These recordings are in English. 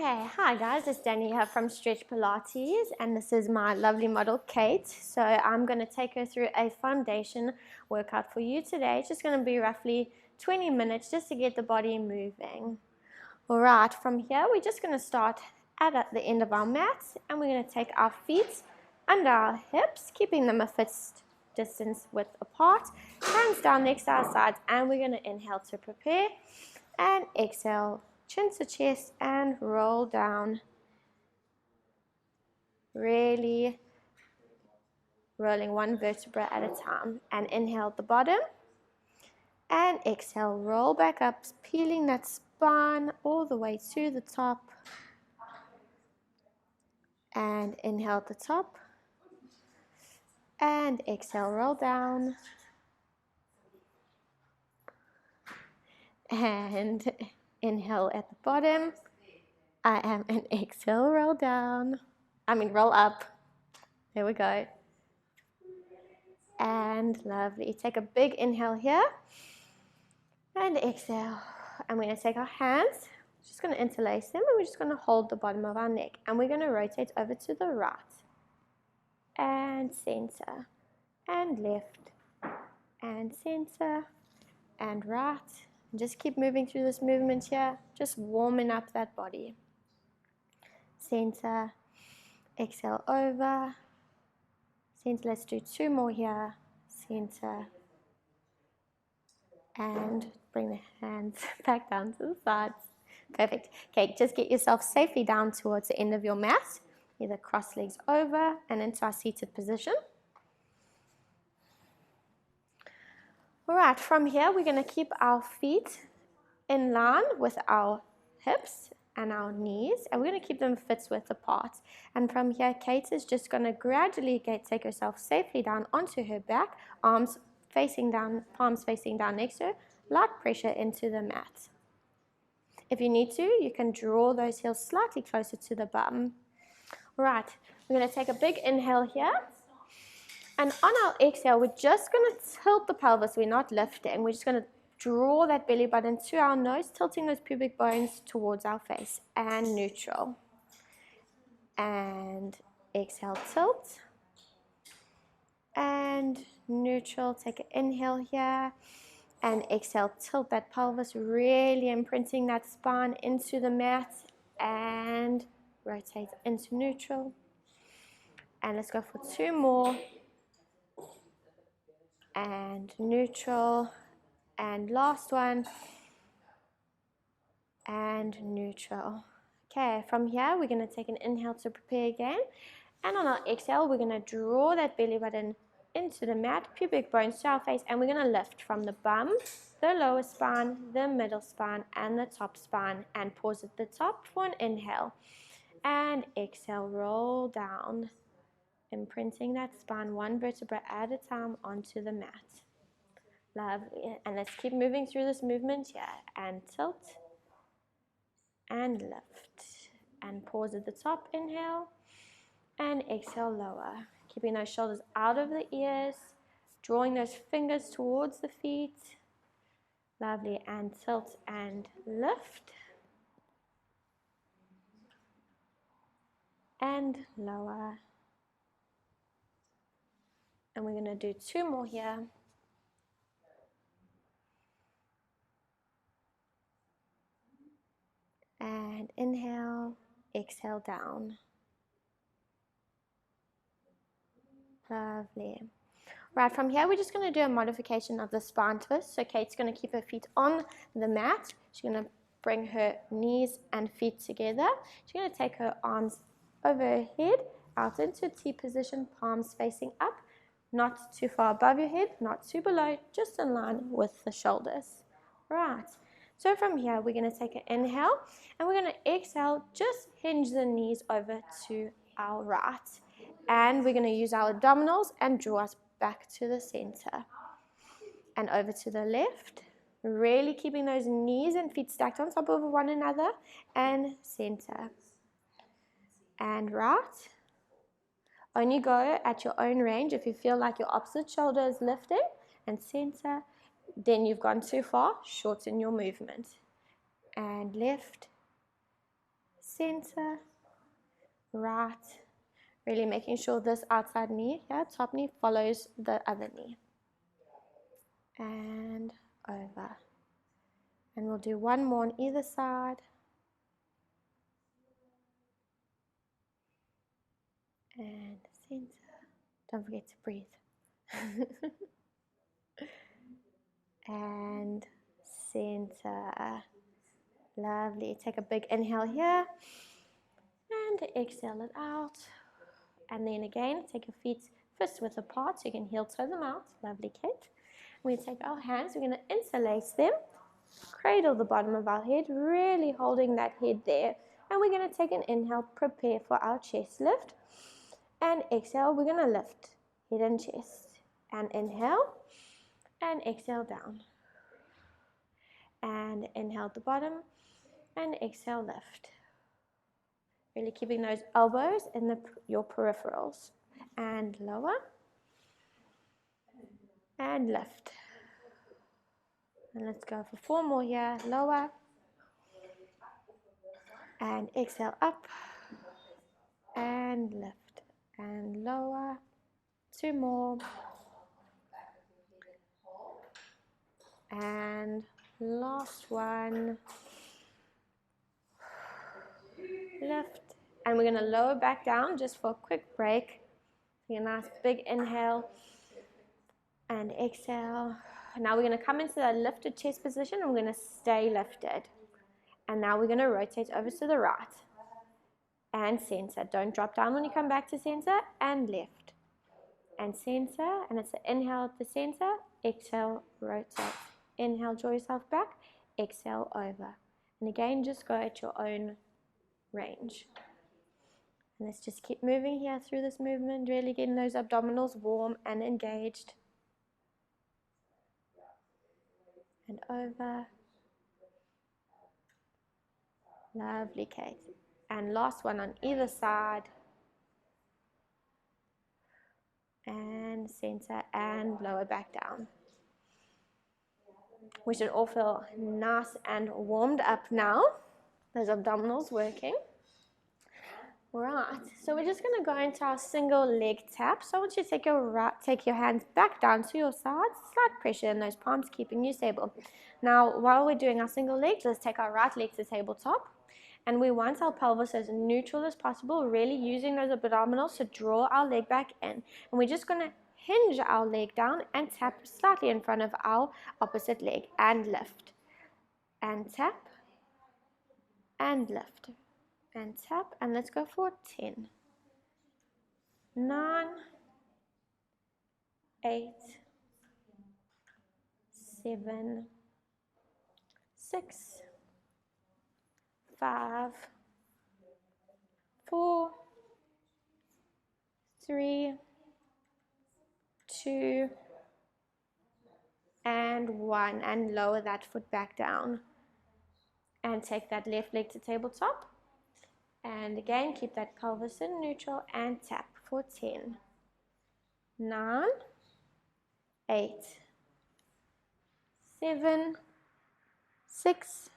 Okay, hi guys, it's Dani here from Stretch Pilates, and this is my lovely model Kate. So I'm going to take her through a foundation workout for you today. It's just going to be roughly 20 minutes just to get the body moving. Alright, from here we're just going to start at the end of our mat, and we're going to take our feet under our hips, keeping them a fixed distance width apart, hands down next to our sides, and we're going to inhale to prepare and exhale. Chin to chest and roll down. Really rolling one vertebra at a time. And inhale at the bottom. And exhale, roll back up, peeling that spine all the way to the top. And inhale at the top. And exhale, roll down. And inhale at the bottom. And exhale, roll down. Roll up. There we go. And lovely. Take a big inhale here. And exhale. And we're going to take our hands. Just going to interlace them. And we're just going to hold the bottom of our neck. And we're going to rotate over to the right. And center. And left. And center. And right. And just keep moving through this movement here. Just warming up that body. Center. Exhale over. Center. Let's do two more here. Center. And bring the hands back down to the sides. Perfect. Okay, just get yourself safely down towards the end of your mat. Either cross legs over and into our seated position. Alright, from here we're going to keep our feet in line with our hips and our knees, and we're going to keep them fixed width apart. And from here, Kate is just going to gradually take herself safely down onto her back, arms facing down, palms facing down next to her, light pressure into the mat. If you need to, you can draw those heels slightly closer to the bum. Right, we're going to take a big inhale here. And on our exhale, we're just going to tilt the pelvis. We're not lifting. We're just going to draw that belly button to our nose, tilting those pubic bones towards our face. And neutral. And exhale, tilt. And neutral. Take an inhale here. And exhale, tilt that pelvis, really imprinting that spine into the mat. And rotate into neutral. And let's go for two more. And neutral. And last one. And neutral. Okay, from here, we're going to take an inhale to prepare again. And on our exhale, we're going to draw that belly button into the mat, pubic bones to our face, and we're going to lift from the bum, the lower spine, the middle spine, and the top spine, and pause at the top for an inhale. And exhale, roll down, imprinting that spine one vertebra at a time onto the mat. Lovely. And let's keep moving through this movement here. And tilt, and lift, and pause at the top, inhale, and exhale, lower. Keeping those shoulders out of the ears, drawing those fingers towards the feet. Lovely, and tilt and lift. And lower. And we're going to do two more here. And inhale, exhale down. Lovely. Right, from here we're just going to do a modification of the spine twist. So Kate's going to keep her feet on the mat. She's going to bring her knees and feet together. She's going to take her arms over her head, out into T position, palms facing up, not too far above your head, not too below, just in line with the shoulders. Right. So from here we're going to take an inhale, and we're going to exhale, just hinge the knees over to our right. And we're going to use our abdominals and draw us back to the center. And over to the left. Really keeping those knees and feet stacked on top of one another. And center. And right. Only go at your own range. If you feel like your opposite shoulder is lifting. And center. Then you've gone too far. Shorten your movement. And left. center, right. Really making sure this outside knee here, top knee, follows the other knee. And over. And we'll do one more on either side. And center. Don't forget to breathe. And center. Lovely. Take a big inhale here. And exhale it out. And then again, take your feet fist width apart so you can heel toe them out. Lovely, Kate. We take our hands, we're going to interlace them. Cradle the bottom of our head, really holding that head there. And we're going to take an inhale, prepare for our chest lift. And exhale, we're going to lift head and chest. And inhale, and exhale down. And inhale at the bottom, and exhale, lift. Really keeping those elbows in your peripherals. And lower. And lift. And let's go for 4 more here. Lower. And exhale up. And lift. And lower. 2 more. And last one. Lift. And we're going to lower back down just for a quick break. Take a nice big inhale. And exhale. Now we're going to come into that lifted chest position and we're going to stay lifted. And now we're going to rotate over to the right. And center. Don't drop down when you come back to center. And left. And center. And it's an inhale at the center. Exhale, rotate. Inhale, draw yourself back. Exhale, over. And again, just go at your own range. And let's just keep moving here through this movement. Really getting those abdominals warm and engaged. And over. Lovely, Kate. And last one on either side. And center and lower back down. We should all feel nice and warmed up now. Those abdominals working. Right, so we're just going to go into our single leg tap. So I want you to take your hands back down to your sides, slight pressure in those palms, keeping you stable. Now, while we're doing our single leg, let's take our right leg to tabletop. And we want our pelvis as neutral as possible, really using those abdominals to draw our leg back in. And we're just going to hinge our leg down and tap slightly in front of our opposite leg and lift. And tap and lift. And tap, and let's go for 10, 9, 8, 7, 6, 5, 4, 3, 2, and 1, and lower that foot back down. And take that left leg to tabletop. And again, keep that pelvis in neutral and tap for 10, 9, 8, 7, 6,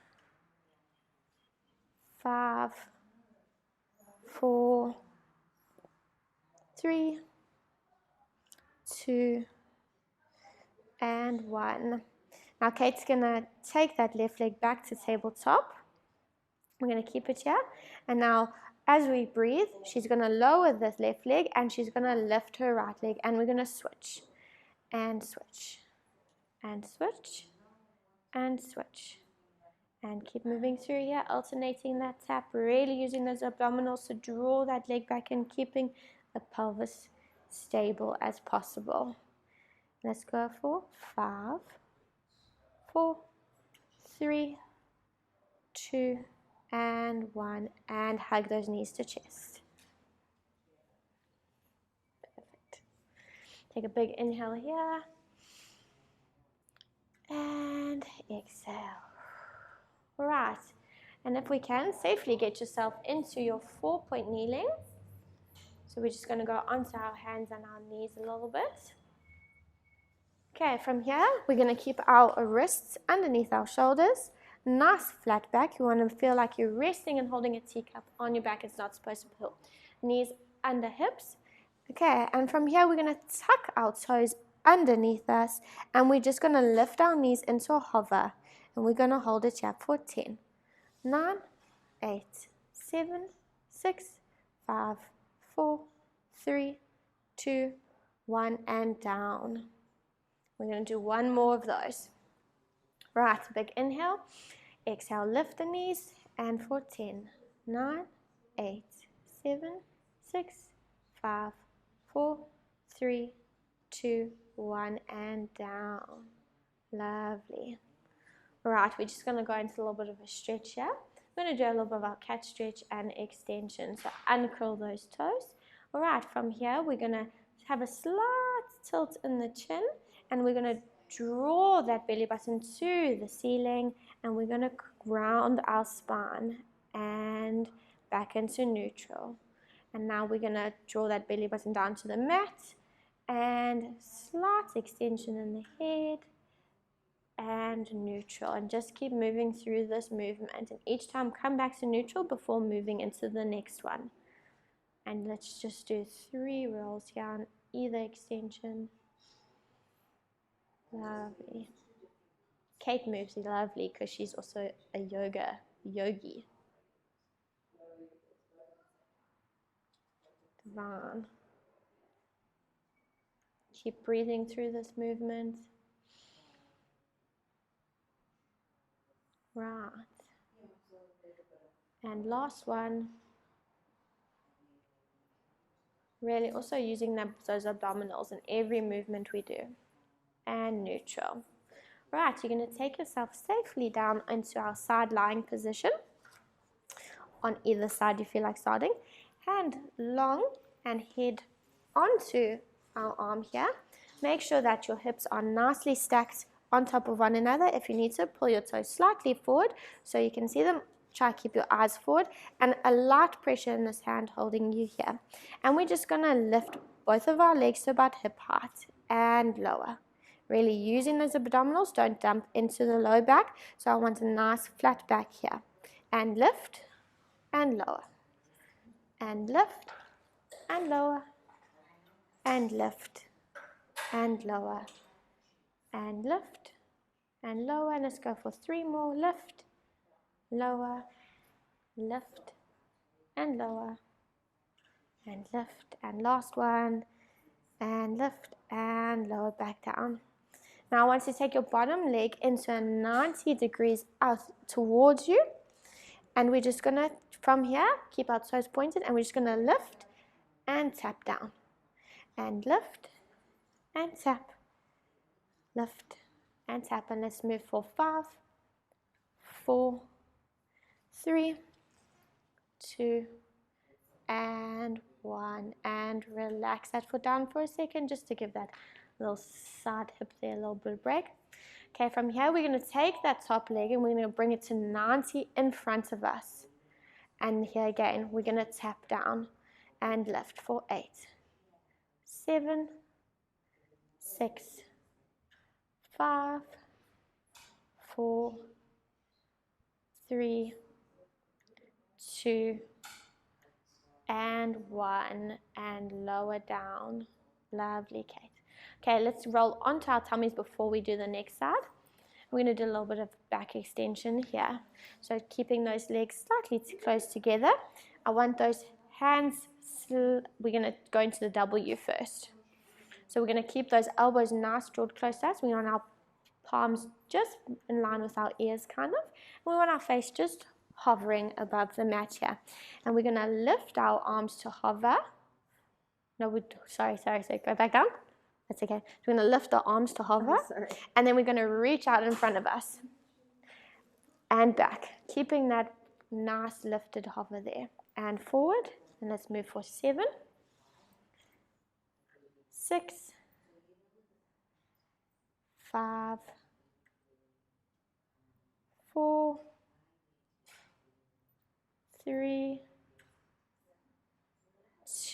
5, 4, 3, 2, and 1. Now Kate's going to take that left leg back to tabletop. We're going to keep it here. And now, as we breathe, she's going to lower this left leg and she's going to lift her right leg. And we're going to switch. And switch. And switch. And switch. And keep moving through here, alternating that tap, really using those abdominals to draw that leg back and keeping the pelvis stable as possible. Let's go for 5, 4, 3, 2, and 1, and hug those knees to chest. Perfect. Take a big inhale here, and exhale. All right, and if we can, safely get yourself into your 4-point kneeling. So we're just going to go onto our hands and our knees a little bit. Okay, from here, we're going to keep our wrists underneath our shoulders. Nice flat back. You want to feel like you're resting and holding a teacup on your back. It's not supposed to pull. Knees under hips. Okay, and from here we're going to tuck our toes underneath us, and we're just going to lift our knees into a hover, and we're going to hold it here for 10, 9, 8, 7, 6, 5, 4, 3, 2, 1, and down. We're going to do one more of those. Right, big inhale. Exhale, lift the knees, and for 10, 9, 8, 7, 6, 5, 4, 3, 2, 1, and down. Lovely. Right, we're just going to go into a little bit of a stretch here. We're going to do a little bit of our cat stretch and extension. So uncurl those toes. All right, from here we're going to have a slight tilt in the chin, and we're going to draw that belly button to the ceiling, and we're going to ground our spine and back into neutral. And now we're going to draw that belly button down to the mat, and slight extension in the head and neutral, and just keep moving through this movement, and each time come back to neutral before moving into the next one. And let's just do 3 rolls here on either extension. Lovely. Kate moves lovely because she's also a yogi. Divine. Keep breathing through this movement. Right. And last one. Really also using those abdominals in every movement we do. And neutral. Right, you're going to take yourself safely down into our side lying position. On either side you feel like starting. Hand long and head onto our arm here. Make sure that your hips are nicely stacked on top of one another. If you need to, pull your toes slightly forward so you can see them. Try to keep your eyes forward, and a light pressure in this hand holding you here. And we're just going to lift both of our legs to about hip height and lower. Really using those abdominals, don't dump into the low back. So I want a nice flat back here. And lift and lower. And lift and lower. And lift and lower. And lift and lower. And let's go for 3 more. Lift, lower, lift, and lower. And lift. And last one. And lift and lower back down. Now I want you to take your bottom leg into a 90 degrees out towards you. And we're just going to, from here, keep our toes pointed, and we're just going to lift and tap down. And lift and tap. Lift and tap. And let's move for 5, 4, 3, 2, and 1. And relax that foot down for a second just to give that little side hip there a little bit of break. Okay, from here we're going to take that top leg and we're going to bring it to 90 in front of us. And here again, we're going to tap down and lift for 8, 7, 6, 5, 4, 3, 2, and 1, and lower down. Lovely, Kate. Okay, let's roll onto our tummies before we do the next side. We're going to do a little bit of back extension here. So keeping those legs slightly close together. I want those hands, we're going to go into the W first. So we're going to keep those elbows nice, drawn close to us. We want our palms just in line with our ears kind of. And we want our face just hovering above the mat here. And we're going to lift our arms to hover. No, sorry, go back down. That's okay. So we're going to lift the arms to hover, and then we're going to reach out in front of us and back, keeping that nice lifted hover there. And forward, and let's move for 7, 6, 5, 4, 3,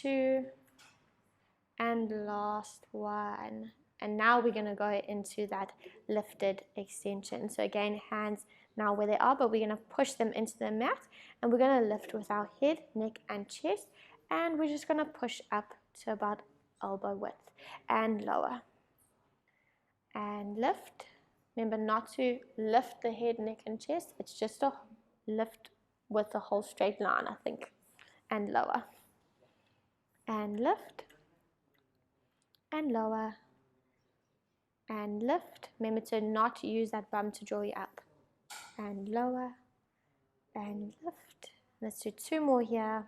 2, and last one. And now we're going to go into that lifted extension. So again, hands now where they are, but we're going to push them into the mat, and we're going to lift with our head, neck, and chest, and we're just going to push up to about elbow width and lower. And lift. Remember not to lift the head, neck, and chest. It's just a lift with the whole straight line, I think. And lower. And lift. And lower. And lift. Remember to not use that bum to draw you up. And lower. And lift. Let's do 2 more here.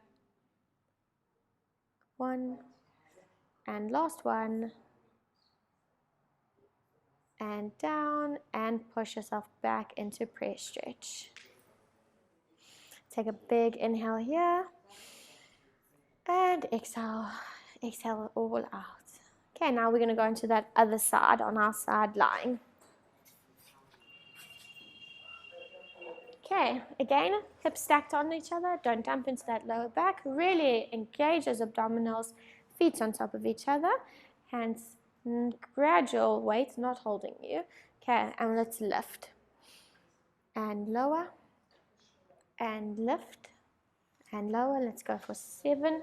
1. And last one. And down, and push yourself back into prayer stretch. Take a big inhale here, and exhale, exhale it all out. Okay, now we're going to go into that other side on our side lying. Okay, again, hips stacked on each other, don't dump into that lower back, really engage those abdominals, feet on top of each other, hands gradual weight, not holding you. Okay, and let's lift. And lower. And lift. And lower. Let's go for 7,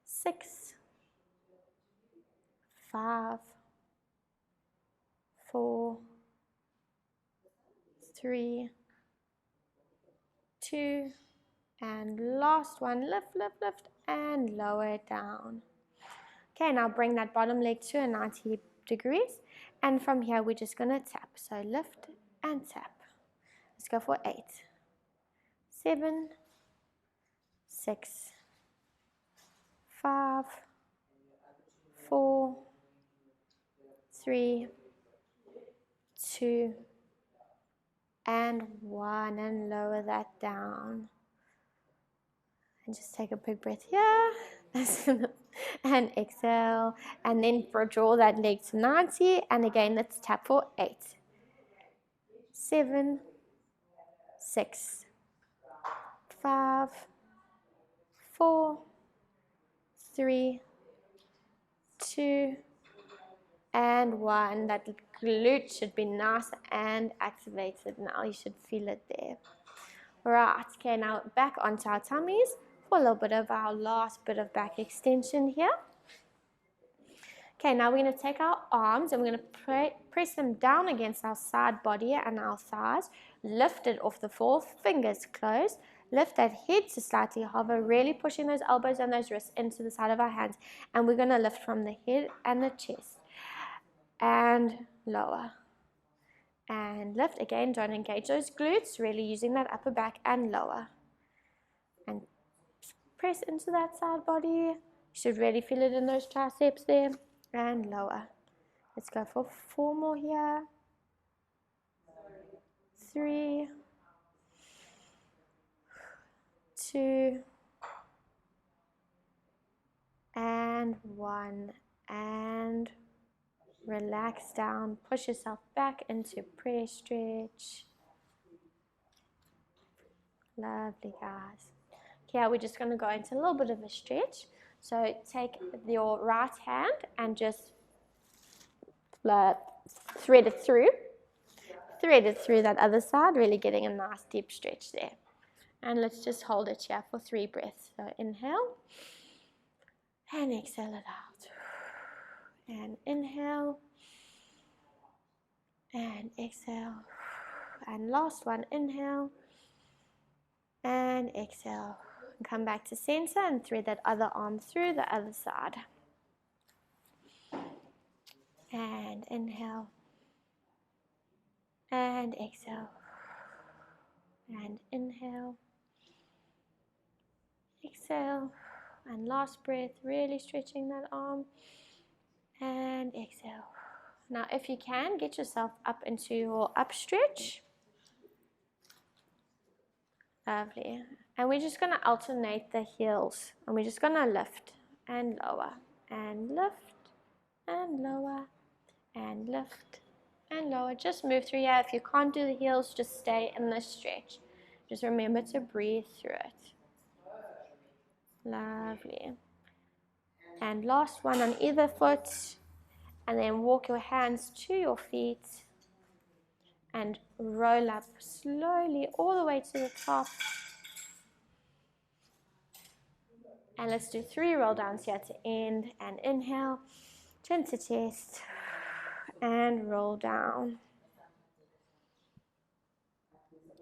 6, 5, 4, 3, 2, and last one. Lift, lift, lift, and lower it down. Okay, now bring that bottom leg to a 90 degrees, and from here we're just going to tap. So lift and tap. Let's go for 8, 7, 6, 5, 4, 3, 2, and 1, and lower that down. And just take a big breath here. And exhale, and then draw that leg to 90, and again let's tap for 8, 7, 6, 5, 4, 3, 2, and 1. That glute should be nice and activated now. You should feel it there. Right, okay, now back onto our tummies for a little bit of our last bit of back extension here. Okay, now we're going to take our arms and we're going to press them down against our side body and our thighs. Lift it off the floor, fingers closed. Lift that head to slightly hover, really pushing those elbows and those wrists into the side of our hands. And we're going to lift from the head and the chest. And lower. And lift again, don't engage those glutes, really using that upper back, and lower. And press into that side body. You should really feel it in those triceps there. And lower. Let's go for 4 more here. 3, 2, and 1. And relax down. Push yourself back into prayer stretch. Lovely, guys. Okay, we're just going to go into a little bit of a stretch. So take your right hand and just thread it through that other side, really getting a nice deep stretch there. And let's just hold it here for 3 breaths. So inhale and exhale it out. And inhale and exhale. And last one, inhale and exhale. And come back to center and thread that other arm through the other side. And inhale and exhale. And inhale, exhale, and last breath, really stretching that arm. And exhale. Now if you can, get yourself up into your up stretch. Lovely. And we're just going to alternate the heels. And we're just going to lift and lower. And lift and lower. And lift and lower. Just move through here. If you can't do the heels, just stay in the stretch. Just remember to breathe through it. Lovely. And last one on either foot. And then walk your hands to your feet and roll up slowly all the way to the top. And let's do 3 roll downs here to end. And inhale, chin to chest, and roll down.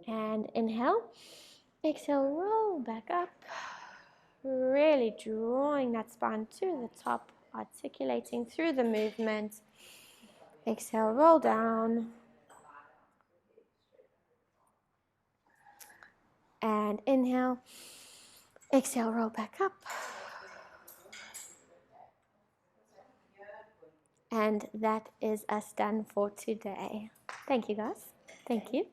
And inhale, exhale, roll back up. Really drawing that spine to the top, articulating through the movement. Exhale, roll down. And inhale, exhale, roll back up. And that is us done for today. Thank you, guys. Thank you.